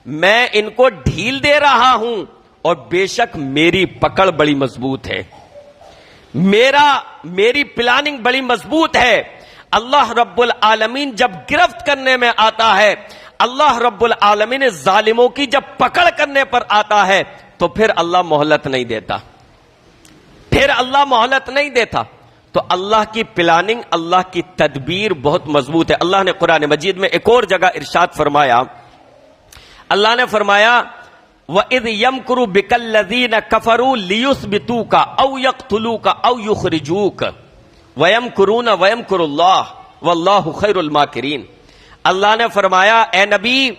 میں ان کو ڈھیل دے رہا ہوں, اور بے شک میری پکڑ بڑی مضبوط ہے, میری پلاننگ بڑی مضبوط ہے. اللہ رب العالمین جب گرفت کرنے میں آتا ہے, اللہ رب العالمین ظالموں کی جب پکڑ کرنے پر آتا ہے, تو پھر اللہ مہلت نہیں دیتا. تو اللہ کی پلاننگ, اللہ کی تدبیر بہت مضبوط ہے. اللہ نے قرآن مجید میں ایک اور جگہ ارشاد فرمایا, اللہ نے فرمایا وَإِذْ يَمْكُرُ بِكَ الَّذِينَ كَفَرُوا لِيُثْبِتُوكَ أَوْ يَقْتُلُوكَ أَوْ يُخْرِجُوكَ وَيَمْكُرُونَ وَيَمْكُرُ اللَّهُ وَاللَّهُ خَيْرُ الْمَاكِرِينَ. اللہ نے فرمایا اے نبی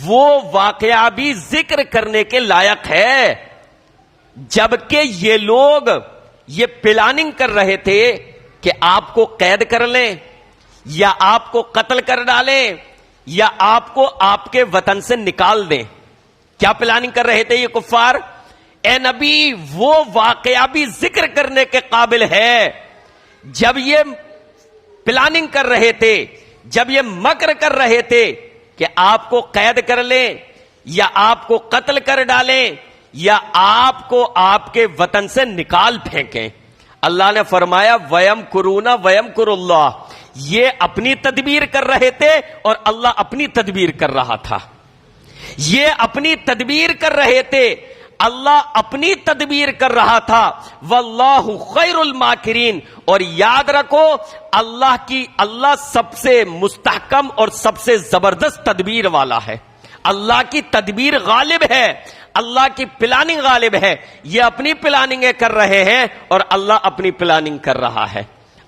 وہ واقعہ بھی ذکر کرنے کے لائق ہے جبکہ یہ لوگ یہ پلاننگ کر رہے تھے کہ آپ کو قید کر لیں یا آپ کو قتل کر ڈالیں یا آپ کو آپ کے وطن سے نکال دیں. کیا پلاننگ کر رہے تھے یہ کفار؟ اے نبی وہ واقعہ بھی ذکر کرنے کے قابل ہے جب یہ پلاننگ کر رہے تھے, جب یہ مکر کر رہے تھے کہ آپ کو قید کر لیں یا آپ کو قتل کر ڈالیں یا آپ کو آپ کے وطن سے نکال پھینکیں. اللہ نے فرمایا وَيَمْكُرُونَ وَيَمْكُرُ اللَّهُ, یہ اپنی تدبیر کر رہے تھے اور اللہ اپنی تدبیر کر رہا تھا. یہ اپنی تدبیر کر رہے تھے, اللہ اپنی تدبیر کر رہا تھا. واللہ خیر الماکرین, اور یاد رکھو اللہ سب سے مستحکم اور سب سے زبردست تدبیر والا ہے. اللہ کی تدبیر غالب ہے, اللہ کی پلاننگ غالب ہے. یہ اپنی پلاننگیں کر رہے ہیں اور اللہ اپنی پلاننگ کر رہا ہے.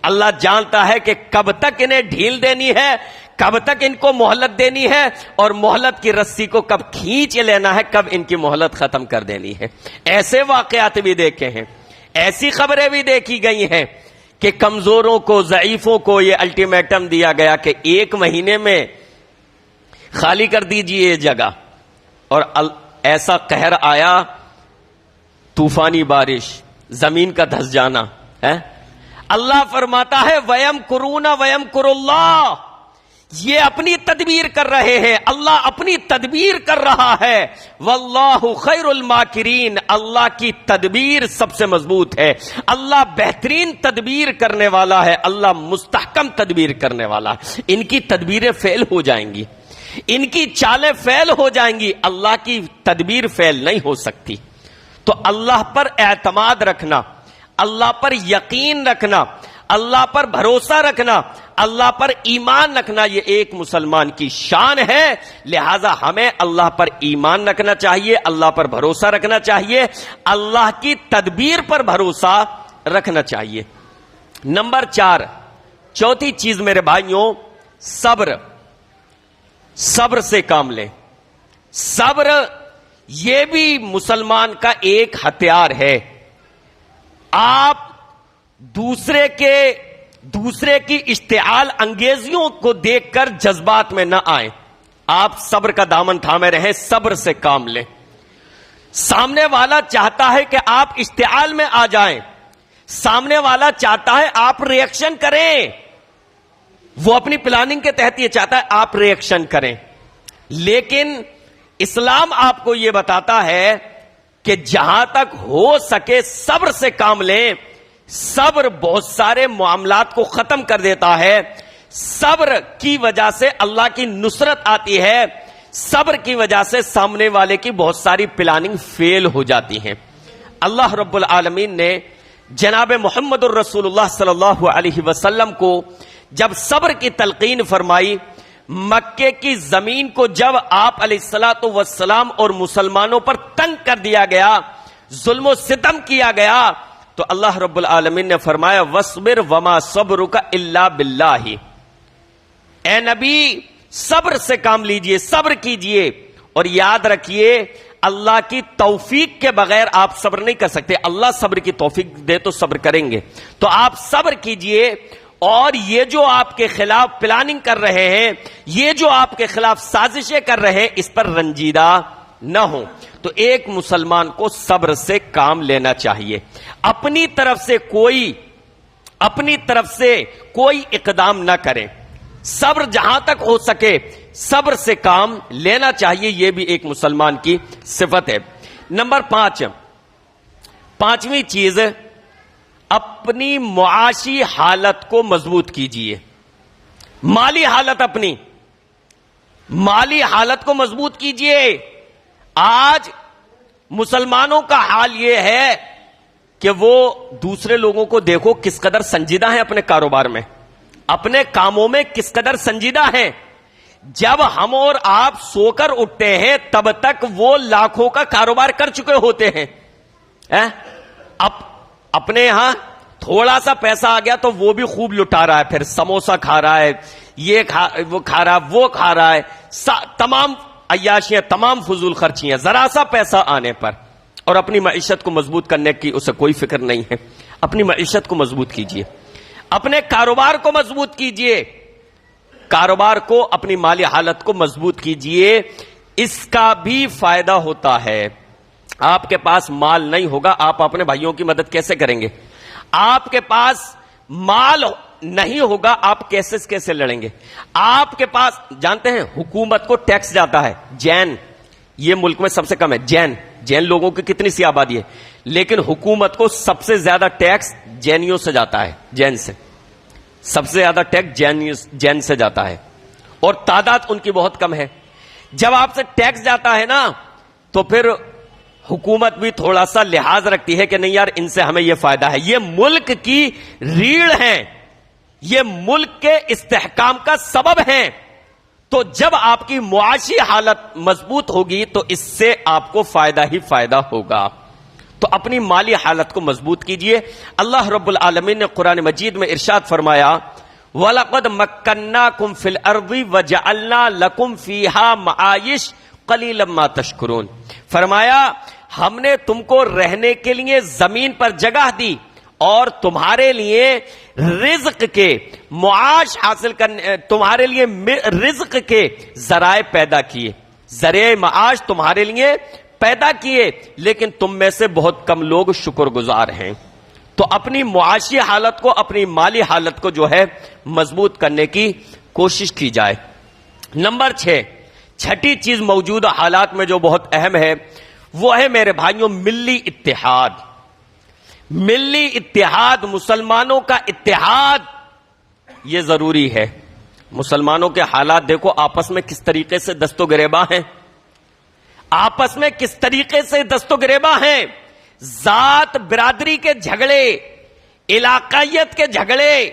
اللہ جانتا ہے کہ کب تک انہیں ڈھیل دینی ہے, کب تک ان کو مہلت دینی ہے, اور مہلت کی رسی کو کب کھینچ لینا ہے, کب ان کی مہلت ختم کر دینی ہے. ایسے واقعات بھی دیکھے ہیں, ایسی خبریں بھی دیکھی گئی ہیں کہ کمزوروں کو, ضعیفوں کو یہ الٹیمیٹم دیا گیا کہ 1 مہینے میں خالی کر دیجئے یہ جگہ, اور ایسا قہر آیا, طوفانی بارش, زمین کا دھس جانا ہے. اللہ فرماتا ہے وَيَمْكُرُونَ وَيَمْكُرُ اللَّهُ, یہ اپنی تدبیر کر رہے ہیں, اللہ اپنی تدبیر کر رہا ہے. واللہ خیر الماکرین, اللہ کی تدبیر سب سے مضبوط ہے. اللہ بہترین تدبیر کرنے والا ہے, اللہ مستحکم تدبیر کرنے والا ہے. ان کی تدبیریں فیل ہو جائیں گی, ان کی چالیں فیل ہو جائیں گی, اللہ کی تدبیر فیل نہیں ہو سکتی. تو اللہ پر اعتماد رکھنا, اللہ پر یقین رکھنا, اللہ پر بھروسہ رکھنا, اللہ پر ایمان رکھنا, یہ ایک مسلمان کی شان ہے. لہذا ہمیں اللہ پر ایمان رکھنا چاہیے, اللہ پر بھروسہ رکھنا چاہیے, اللہ کی تدبیر پر بھروسہ رکھنا چاہیے. نمبر 4, چوتھی چیز میرے بھائیوں, صبر سے کام لیں. صبر یہ بھی مسلمان کا ایک ہتھیار ہے. آپ دوسرے کے دوسرے کی اشتعال انگیزیوں کو دیکھ کر جذبات میں نہ آئیں. آپ صبر کا دامن تھامے رہیں, صبر سے کام لیں. سامنے والا چاہتا ہے کہ آپ اشتعال میں آ جائیں, سامنے والا چاہتا ہے آپ ریئیکشن کریں, وہ اپنی پلاننگ کے تحت یہ چاہتا ہے آپ ریئیکشن کریں. لیکن اسلام آپ کو یہ بتاتا ہے کہ جہاں تک ہو سکے صبر سے کام لیں. صبر بہت سارے معاملات کو ختم کر دیتا ہے. صبر کی وجہ سے اللہ کی نصرت آتی ہے, صبر کی وجہ سے سامنے والے کی بہت ساری پلاننگ فیل ہو جاتی ہیں. اللہ رب العالمین نے جناب محمد الرسول اللہ صلی اللہ علیہ وسلم کو جب صبر کی تلقین فرمائی, مکے کی زمین کو جب آپ علیہ الصلوۃ والسلام اور مسلمانوں پر تنگ کر دیا گیا, ظلم و ستم کیا گیا, تو اللہ رب العالمین نے فرمایا وَاصْبِرْ وَمَا صَبْرُكَ إِلَّا بِاللَّهِ. اے نبی صبر سے کام لیجئے, صبر کیجئے, اور یاد رکھیے اللہ کی توفیق کے بغیر آپ صبر نہیں کر سکتے. اللہ صبر کی توفیق دے تو صبر کریں گے. تو آپ صبر کیجئے, اور یہ جو آپ کے خلاف پلاننگ کر رہے ہیں, یہ جو آپ کے خلاف سازشیں کر رہے ہیں, اس پر رنجیدہ نہ ہوں. تو ایک مسلمان کو صبر سے کام لینا چاہیے. اپنی طرف سے کوئی اقدام نہ کریں. صبر جہاں تک ہو سکے صبر سے کام لینا چاہیے. یہ بھی ایک مسلمان کی صفت ہے. نمبر 5, پانچویں چیز, اپنی معاشی حالت کو مضبوط کیجیے. مالی حالت کو مضبوط کیجیے. آج مسلمانوں کا حال یہ ہے کہ وہ دوسرے لوگوں کو دیکھو کس قدر سنجیدہ ہیں اپنے کاروبار میں, اپنے کاموں میں کس قدر سنجیدہ ہیں. جب ہم اور آپ سو کر اٹھتے ہیں تب تک وہ لاکھوں کا کاروبار کر چکے ہوتے ہیں. اپنے ہاں تھوڑا سا پیسہ آ گیا تو وہ بھی خوب لٹا رہا ہے, پھر سموسا کھا رہا ہے, وہ کھا رہا ہے, تمام عیاشیاں, تمام فضول خرچیاں ذرا سا پیسہ آنے پر, اور اپنی معیشت کو مضبوط کرنے کی اسے کوئی فکر نہیں ہے. اپنی معیشت کو مضبوط کیجیے, اپنے کاروبار کو مضبوط کیجیے, کاروبار کو, اپنی مالی حالت کو مضبوط کیجیے. اس کا بھی فائدہ ہوتا ہے. آپ کے پاس مال نہیں ہوگا, آپ اپنے بھائیوں کی مدد کیسے کریں گے؟ آپ کے پاس مال نہیں ہوگا, آپ کیسے لڑیں گے؟ آپ کے پاس, جانتے ہیں حکومت کو ٹیکس جاتا ہے, جین, یہ ملک میں سب سے کم ہے, جین لوگوں کی کتنی سی آبادی ہے, لیکن حکومت کو سب سے زیادہ ٹیکس جینیوں سے جاتا ہے. جین سے سب سے زیادہ ٹیکس جین سے جاتا ہے, اور تعداد ان کی بہت کم ہے. جب آپ سے ٹیکس جاتا ہے نا, تو پھر حکومت بھی تھوڑا سا لحاظ رکھتی ہے کہ نہیں یار ان سے ہمیں یہ فائدہ ہے, یہ ملک کی ریڑھ ہیں, یہ ملک کے استحکام کا سبب ہیں. تو جب آپ کی معاشی حالت مضبوط ہوگی تو اس سے آپ کو فائدہ ہی فائدہ ہوگا. تو اپنی مالی حالت کو مضبوط کیجئے. اللہ رب العالمین نے قرآن مجید میں ارشاد فرمایا وَلَقَدْ مَكَّنَّاكُمْ فِي الْأَرْضِ وَجَعَلْنَا لَكُمْ فِيهَا مَعَائِشَ قَلِيلًا مَا تَشْكُرُونَ. فرمایا ہم نے تم کو رہنے کے لیے زمین پر جگہ دی, اور تمہارے لیے رزق کے معاش حاصل کرنے, تمہارے لیے رزق کے ذرائع پیدا کیے, ذریعہ معاش تمہارے لیے پیدا کیے, لیکن تم میں سے بہت کم لوگ شکر گزار ہیں. تو اپنی معاشی حالت کو, اپنی مالی حالت کو جو ہے مضبوط کرنے کی کوشش کی جائے. نمبر 6, چھٹی چیز موجودہ حالات میں جو بہت اہم ہے وہ ہے میرے بھائیوں ملی اتحاد. ملی اتحاد, مسلمانوں کا اتحاد یہ ضروری ہے. مسلمانوں کے حالات دیکھو, آپس میں کس طریقے سے دست و گریباں ہیں, آپس میں کس طریقے سے دست و گریباں ہیں. ذات برادری کے جھگڑے, علاقائیت کے جھگڑے,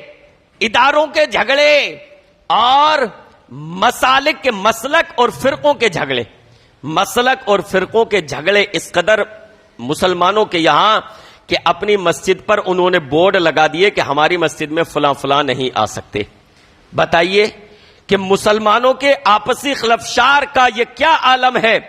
اداروں کے جھگڑے, اور مسالک کے, مسلک اور فرقوں کے جھگڑے. مسلک اور فرقوں کے جھگڑے اس قدر مسلمانوں کے یہاں کہ اپنی مسجد پر انہوں نے بورڈ لگا دیے کہ ہماری مسجد میں فلاں فلاں نہیں آ سکتے. بتائیے کہ مسلمانوں کے آپسی خلفشار کا یہ کیا عالم ہے.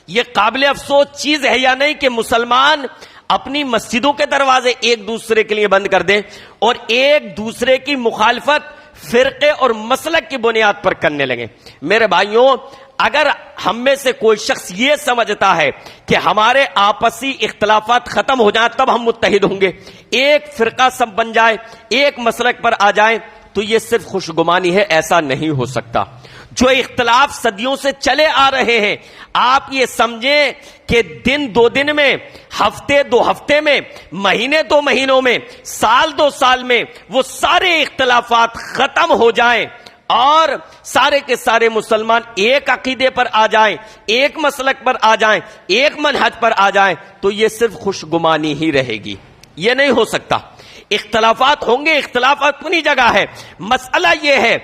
یہ قابل افسوس چیز ہے یا نہیں کہ مسلمان اپنی مسجدوں کے دروازے ایک دوسرے کے لیے بند کر دیں اور ایک دوسرے کی مخالفت فرقے اور مسلک کی بنیاد پر کرنے لگیں. میرے بھائیوں، اگر ہم میں سے کوئی شخص یہ سمجھتا ہے کہ ہمارے آپسی اختلافات ختم ہو جائیں تب ہم متحد ہوں گے، ایک فرقہ سب بن جائے، ایک مسلک پر آ جائیں، تو یہ صرف خوشگمانی ہے، ایسا نہیں ہو سکتا. جو اختلاف صدیوں سے چلے آ رہے ہیں، آپ یہ سمجھیں کہ دن دو دن میں، ہفتے دو ہفتے میں، مہینے دو مہینوں میں، سال دو سال میں وہ سارے اختلافات ختم ہو جائیں اور سارے کے سارے مسلمان ایک عقیدے پر آ جائیں، ایک مسلک پر آ جائیں، ایک منہج پر آ جائیں، تو یہ صرف خوشگمانی ہی رہے گی. یہ نہیں ہو سکتا. اختلافات ہوں گے، اختلافات اپنی جگہ ہے. مسئلہ یہ ہے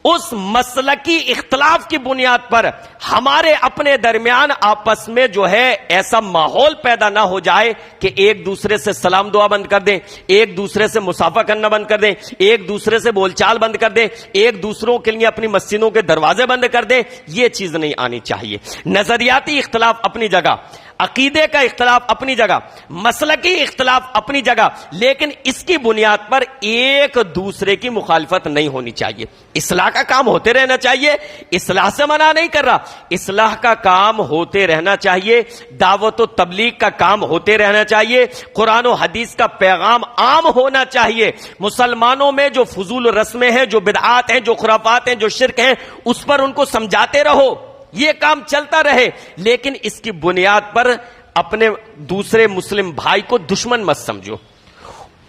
اس مسلکی اختلاف کی بنیاد پر ہمارے اپنے درمیان آپس میں جو ہے ایسا ماحول پیدا نہ ہو جائے کہ ایک دوسرے سے سلام دعا بند کر دیں، ایک دوسرے سے مصافحہ کرنا بند کر دیں، ایک دوسرے سے بول چال بند کر دیں، ایک دوسروں کے لیے اپنی مسجدوں کے دروازے بند کر دیں. یہ چیز نہیں آنی چاہیے. نظریاتی اختلاف اپنی جگہ، عقیدے کا اختلاف اپنی جگہ، مسلکی اختلاف اپنی جگہ، لیکن اس کی بنیاد پر ایک دوسرے کی مخالفت نہیں ہونی چاہیے. اصلاح کا کام ہوتے رہنا چاہیے، اصلاح سے منع نہیں کر رہا، اصلاح کا کام ہوتے رہنا چاہیے، دعوت و تبلیغ کا کام ہوتے رہنا چاہیے، قرآن و حدیث کا پیغام عام ہونا چاہیے. مسلمانوں میں جو فضول رسمیں ہیں، جو بدعات ہیں، جو خرافات ہیں، جو شرک ہیں، اس پر ان کو سمجھاتے رہو، یہ کام چلتا رہے، لیکن اس کی بنیاد پر اپنے دوسرے مسلم بھائی کو دشمن مت سمجھو،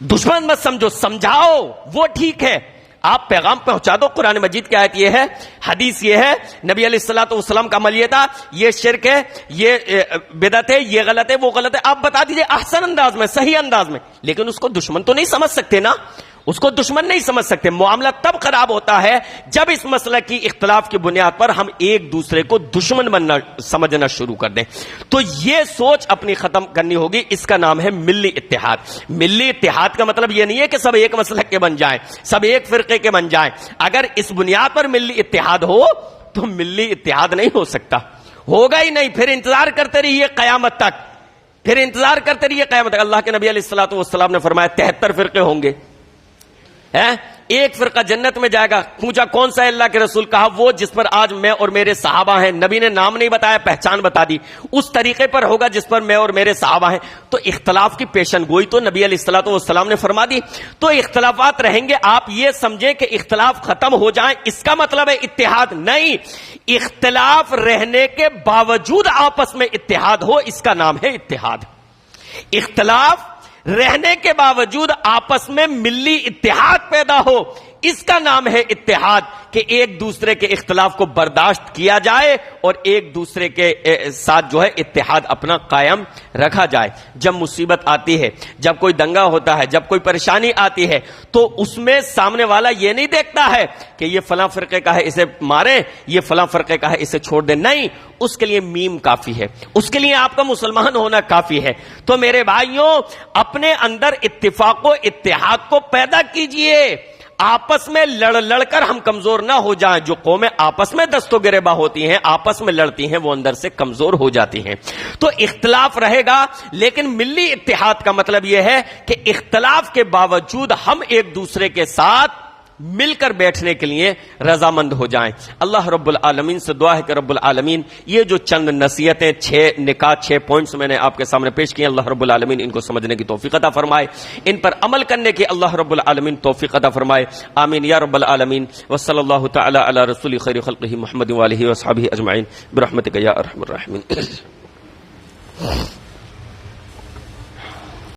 دشمن مت سمجھو، سمجھاؤ، وہ ٹھیک ہے، آپ پیغام پہنچا دو. قرآن مجید کی آیت یہ ہے، حدیث یہ ہے، نبی علیہ الصلوۃ والسلام کا عمل یہ تھا، یہ شرک ہے، یہ بدعت ہے، یہ غلط ہے، وہ غلط ہے، آپ بتا دیجئے احسن انداز میں، صحیح انداز میں. لیکن اس کو دشمن تو نہیں سمجھ سکتے نا، اس کو دشمن نہیں سمجھ سکتے. معاملہ تب خراب ہوتا ہے جب اس مسئلہ کی اختلاف کی بنیاد پر ہم ایک دوسرے کو دشمن بننا سمجھنا شروع کر دیں. تو یہ سوچ اپنی ختم کرنی ہوگی. اس کا نام ہے ملی اتحاد. ملی اتحاد کا مطلب یہ نہیں ہے کہ سب ایک مسلک کے بن جائیں، سب ایک فرقے کے بن جائیں. اگر اس بنیاد پر ملی اتحاد ہو تو ملی اتحاد نہیں ہو سکتا، ہوگا ہی نہیں. پھر انتظار کرتے رہیے قیامت تک، پھر انتظار کرتے رہیے قیامت تک. اللہ کے نبی علیہ الصلوۃ والسلام نے فرمایا 73 فرقے ہوں گے، ایک فرقہ جنت میں جائے گا. پوچھا کون سا ہے اللہ کے رسول؟ کہا وہ جس پر آج میں اور میرے صحابہ ہیں. نبی نے نام نہیں بتایا، پہچان بتا دی. اس طریقے پر ہوگا جس پر میں اور میرے صحابہ ہیں. تو اختلاف کی پیشن گوئی تو نبی علیہ الصلوۃ والسلام نے فرما دی. تو اختلافات رہیں گے، آپ یہ سمجھیں کہ اختلاف ختم ہو جائیں اس کا مطلب ہے اتحاد نہیں. اختلاف رہنے کے باوجود آپس میں اتحاد ہو، اس کا نام ہے اتحاد. اختلاف رہنے کے باوجود آپس میں ملی اتحاد پیدا ہو، اس کا نام ہے اتحاد. کہ ایک دوسرے کے اختلاف کو برداشت کیا جائے اور ایک دوسرے کے ساتھ جو ہے اتحاد اپنا قائم رکھا جائے. جب مصیبت آتی ہے، جب کوئی دنگا ہوتا ہے، جب کوئی پریشانی آتی ہے، تو اس میں سامنے والا یہ نہیں دیکھتا ہے کہ یہ فلاں فرقے کا ہے اسے ماریں، یہ فلاں فرقے کا ہے اسے چھوڑ دیں. نہیں، اس کے لیے میم کافی ہے، اس کے لیے آپ کا مسلمان ہونا کافی ہے. تو میرے بھائیوں، اپنے اندر اتفاق و اتحاد کو پیدا کیجئے. آپس میں لڑ کر ہم کمزور نہ ہو جائیں. جو قومیں آپس میں دست و گریباں ہوتی ہیں، آپس میں لڑتی ہیں، وہ اندر سے کمزور ہو جاتی ہیں. تو اختلاف رہے گا، لیکن ملی اتحاد کا مطلب یہ ہے کہ اختلاف کے باوجود ہم ایک دوسرے کے ساتھ مل کر بیٹھنے کے لیے رضامند ہو جائیں. اللہ رب العالمین سے دعا ہے کہ رب العالمین یہ جو چند نصیحتیں، 6 نکات، 6 پوائنٹس میں نے آپ کے سامنے پیش کیے، اللہ رب العالمین ان کو سمجھنے کی توفیق عطا فرمائے، ان پر عمل کرنے کی اللہ رب العالمین توفیق عطا فرمائے. آمین یا رب العالمین. وصلی اللہ تعالی علی رسول خیر خلقہ محمد وآلہ وصحبہ اجمعین برحمتک یا ارحم الراحمین.